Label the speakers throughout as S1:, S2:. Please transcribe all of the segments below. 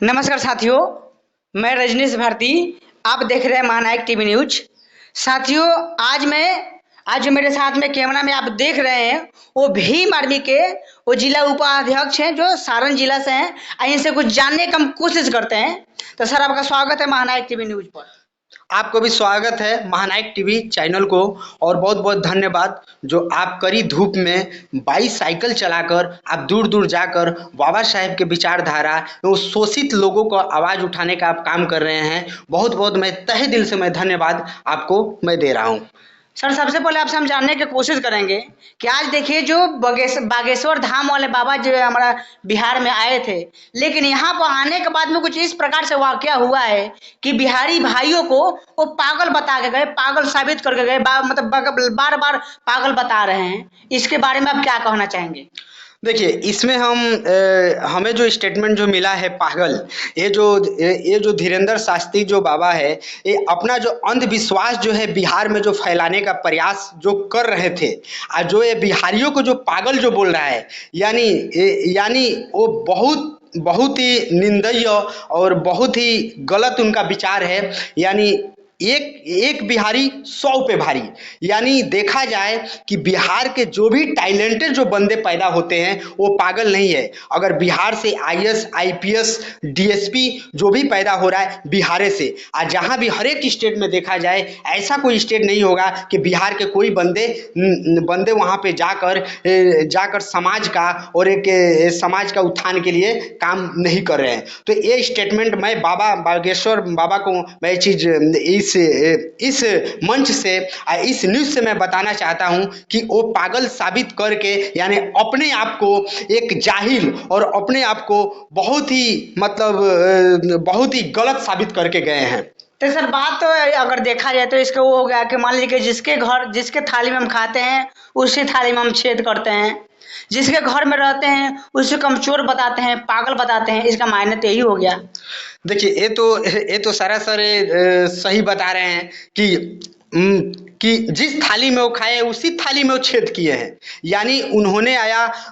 S1: नमस्कार साथियों, मैं रजनीश भारती। आप देख रहे हैं महानायक टीवी न्यूज। साथियों, आज जो मेरे साथ में कैमरा में आप देख रहे हैं वो भीम आर्मी के वो जिला उपाध्यक्ष हैं जो सारण जिला से हैं। इनसे कुछ जानने की हम कोशिश करते हैं। तो सर, आपका स्वागत है महानायक टीवी न्यूज पर।
S2: आपको भी स्वागत है महानायक टीवी चैनल को, और बहुत बहुत धन्यवाद जो आप कड़ी धूप में बाईसाइकिल चलाकर आप दूर दूर जाकर बाबा साहेब के विचारधारा वो शोषित लोगों को आवाज़ उठाने का आप काम कर रहे हैं। बहुत बहुत मैं तहे दिल से मैं धन्यवाद आपको मैं दे रहा हूँ।
S1: सर, सबसे पहले आपसे हम जानने की कोशिश करेंगे कि आज देखिए जो बागेश्वर धाम वाले बाबा जो हमारा बिहार में आए थे, लेकिन यहाँ पर आने के बाद में कुछ इस प्रकार से वाकया हुआ है कि बिहारी भाइयों को वो पागल बता के गए, पागल साबित करके गए, मतलब बार बार पागल बता रहे हैं। इसके बारे में आप क्या कहना चाहेंगे?
S2: देखिए, इसमें हमें जो स्टेटमेंट जो मिला है पागल, ये जो धीरेंद्र शास्त्री जो बाबा है, ये अपना जो अंधविश्वास जो है बिहार में जो फैलाने का प्रयास जो कर रहे थे, और जो ये बिहारियों को जो पागल जो बोल रहा है, यानी वो बहुत ही निंदनीय और बहुत ही गलत उनका विचार है। यानी एक बिहारी 100 पे भारी। यानी देखा जाए कि बिहार के जो भी टैलेंटेड जो बंदे पैदा होते हैं वो पागल नहीं है। अगर बिहार से आईएएस, आईपीएस, डीएसपी जो भी पैदा हो रहा है बिहार से, आज जहाँ भी हर एक स्टेट में देखा जाए, ऐसा कोई स्टेट नहीं होगा कि बिहार के कोई बंदे वहाँ पे जाकर समाज का और एक समाज का उत्थान के लिए काम नहीं कर रहे हैं। तो ये स्टेटमेंट मैं बाबा बागेश्वर बाबा को मैं चीज़ इस मंच से, इस न्यूज़ से मैं बताना चाहता हूं कि वो पागल साबित करके, यानी अपने आप को एक जाहिल और अपने आप को बहुत ही गलत साबित करके गए हैं।
S1: तो सर, बात तो अगर देखा जाए तो इसका वो हो गया कि मान लीजिए कि जिसके थाली में हम खाते हैं उसी थाली में हम छेद करते हैं, जिसके घर में रहते हैं उसे कमजोर बताते हैं, पागल बताते हैं। इसका मायने तो यही हो गया।
S2: देखिए, ये तो सरासर सही बता रहे हैं कि जिस थाली में वो खाए उसी थाली में वो छेद किए हैं। यानी उन्होंने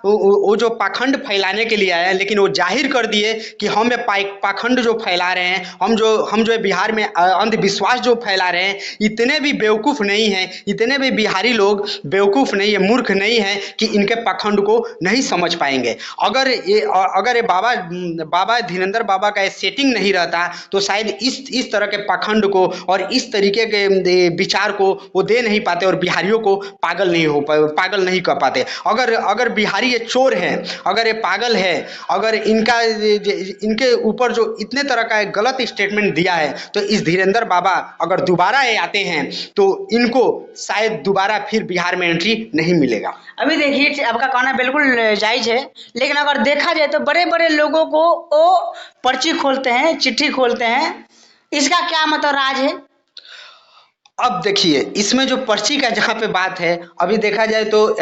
S2: वो जो पाखंड फैलाने के लिए आया, लेकिन वो जाहिर कर दिए कि हम ये पाखंड जो फैला रहे हैं, हम जो बिहार में अंधविश्वास जो फैला रहे हैं, इतने भी बेवकूफ़ नहीं हैं, इतने भी बिहारी लोग बेवकूफ़ नहीं है, मूर्ख नहीं है कि इनके पाखंड को नहीं समझ पाएंगे। अगर ये बाबा धीरेंद्र बाबा का सेटिंग नहीं रहता तो शायद इस तरह के पाखंड को और इस तरीके के विचार को वो दे नहीं पाते और बिहारियों को पागल नहीं कर पाते। अगर बिहारी ये चोर है, अगर ये पागल है, अगर इनके ऊपर जो इतने तरह का एक गलत स्टेटमेंट दिया है, तो इस धीरेंद्र बाबा अगर दोबारा ये आते हैं तो इनको शायद दोबारा फिर बिहार में एंट्री नहीं मिलेगा।
S1: अभी देखिए, आपका कहना बिल्कुल जायज है, लेकिन अगर देखा जाए तो बड़े बड़े लोगों को वो पर्ची खोलते हैं, चिट्ठी खोलते हैं। इसका क्या मतलब राज है?
S2: अब देखिए, इसमें जो पर्ची का जहाँ पे बात है, अभी देखा जाए तो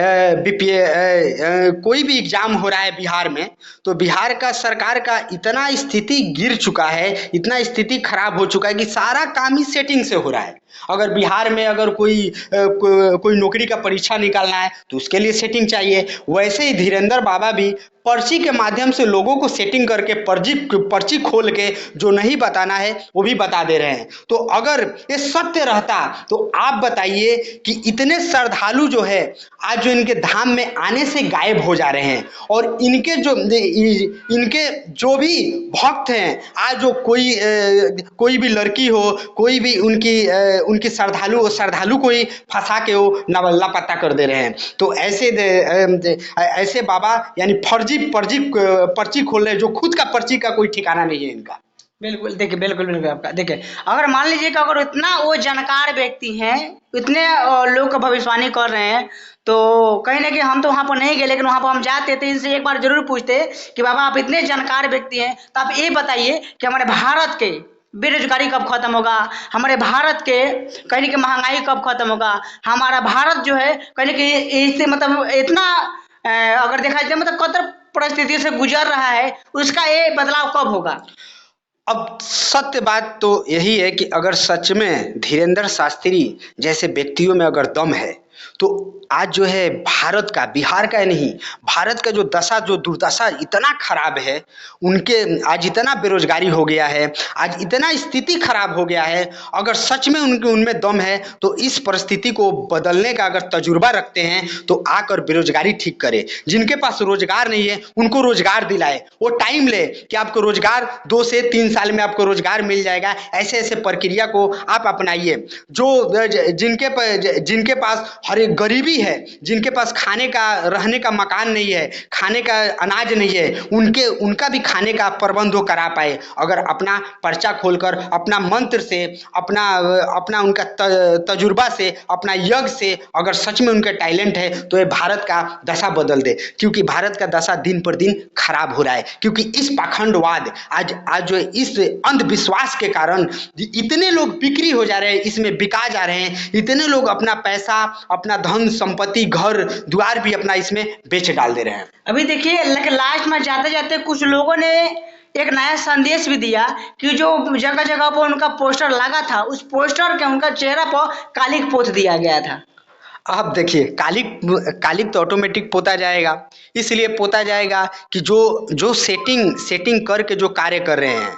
S2: कोई भी एग्जाम हो रहा है बिहार में, तो बिहार का सरकार का इतना स्थिति गिर चुका है, इतना स्थिति खराब हो चुका है कि सारा काम ही सेटिंग से हो रहा है। अगर बिहार में अगर कोई नौकरी का परीक्षा निकालना है तो उसके लिए सेटिंग चाहिए। वैसे ही धीरेंद्र बाबा भी पर्ची के माध्यम से लोगों को सेटिंग करके पर्ची खोल के जो नहीं बताना है वो भी बता दे रहे हैं। तो अगर ये सत्य रहता तो आप बताइए कि इतने श्रद्धालु जो है आज जो इनके धाम में आने से गायब हो जा रहे हैं, और इनके जो भी भक्त हैं, आज जो कोई भी लड़की हो, कोई भी उनकी श्रद्धालु को ही फंसा के वो लापता कर दे रहे हैं। तो ऐसे बाबा यानी फर्जी पर्ची खोल रहे हैं, जो खुद का पर्ची का कोई ठिकाना नहीं है इनका।
S1: बिल्कुल, देखिए, बिल्कुल आपका देखिए, अगर मान लीजिए कि अगर इतना वो जानकार व्यक्ति हैं, इतने लोग का भविष्यवाणी कर रहे हैं, तो कहीं ना कहीं हम तो वहाँ पर नहीं गए, लेकिन वहाँ पर हम जाते तो इनसे एक बार जरूर पूछते कि बाबा, आप इतने जानकार व्यक्ति हैं तो आप ये बताइए कि हमारे भारत के बेरोजगारी कब खत्म होगा, हमारे भारत के कहीं ना कहीं महंगाई कब खत्म होगा, हमारा भारत जो है कहीं ना कहीं इससे मतलब इतना अगर देखा जाए मतलब कतर परिस्थितियों से गुजर रहा है, उसका ये बदलाव कब होगा?
S2: अब सत्य बात तो यही है कि अगर सच में धीरेंद्र शास्त्री जैसे व्यक्तियों में अगर दम है तो आज जो है भारत का, बिहार का नहीं, भारत का जो दशा, जो दुर्दशा इतना खराब है, उनके आज इतना बेरोजगारी हो गया है, आज इतना स्थिति खराब हो गया है। अगर सच में उनके उनमें दम है तो इस परिस्थिति को बदलने का अगर तजुर्बा रखते हैं तो आकर बेरोजगारी ठीक करे। जिनके पास रोजगार नहीं है उनको रोजगार दिलाए, वो टाइम ले कि आपको रोजगार 2 से 3 साल में आपको रोजगार मिल जाएगा। ऐसे ऐसे प्रक्रिया को आप अपनाइए। जो जिनके पास हर एक गरीबी है, जिनके पास खाने का, रहने का मकान नहीं है, खाने का अनाज नहीं है, उनका भी खाने का प्रबंध वो करा पाए। अगर अपना पर्चा खोलकर, अपना मंत्र से, अपना उनका तजुर्बा से, अपना यज्ञ से अगर सच में उनका टैलेंट है तो ये भारत का दशा बदल दे। क्योंकि भारत का दशा दिन पर दिन खराब हो रहा है, क्योंकि इस पाखंडवाद, आज जो इस अंधविश्वास के कारण इतने लोग बिक्री हो जा रहे हैं, इसमें बिका जा रहे हैं। इतने लोग अपना पैसा, अपना धन संपत्ति, घर द्वार भी अपना इसमें बेच डाल दे रहे हैं।
S1: अभी देखिए लास्ट में जाते जाते कुछ लोगों ने एक नया संदेश भी दिया कि जो जगह जगह पर उनका पोस्टर लगा था, उस पोस्टर के उनका चेहरा पर कालिक पोत दिया गया था।
S2: अब देखिए, कालिक तो ऑटोमेटिक पोता जाएगा, इसलिए पोता जाएगा कि जो सेटिंग करके जो कार्य कर रहे हैं,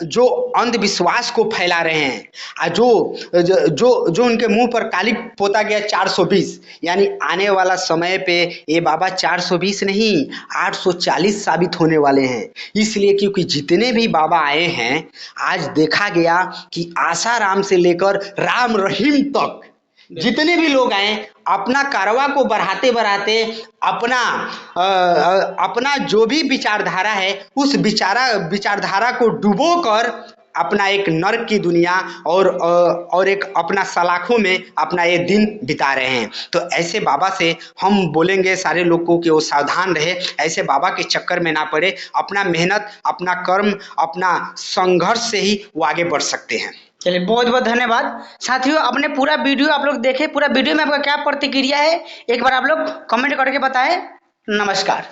S2: जो अंधविश्वास को फैला रहे हैं, जो उनके मुंह पर कालिक पोता गया 420, यानी आने वाला समय पे ये बाबा 420 नहीं 840 साबित होने वाले हैं। इसलिए क्योंकि जितने भी बाबा आए हैं, आज देखा गया कि आसाराम से लेकर राम रहीम तक जितने भी लोग आए, अपना कारवा को बढ़ाते अपना जो भी विचारधारा है, उस विचारधारा को डुबोकर अपना एक नर्क की दुनिया और एक अपना सलाखों में अपना ये दिन बिता रहे हैं। तो ऐसे बाबा से हम बोलेंगे सारे लोग को कि वो सावधान रहे, ऐसे बाबा के चक्कर में ना पड़े। अपना मेहनत, अपना कर्म, अपना संघर्ष से ही वो आगे बढ़ सकते हैं।
S1: चलिए, बहुत बहुत धन्यवाद साथियों। आपने पूरा वीडियो आप लोग देखे, पूरा वीडियो में आपका क्या प्रतिक्रिया है एक बार आप लोग कमेंट करके बताएं। नमस्कार।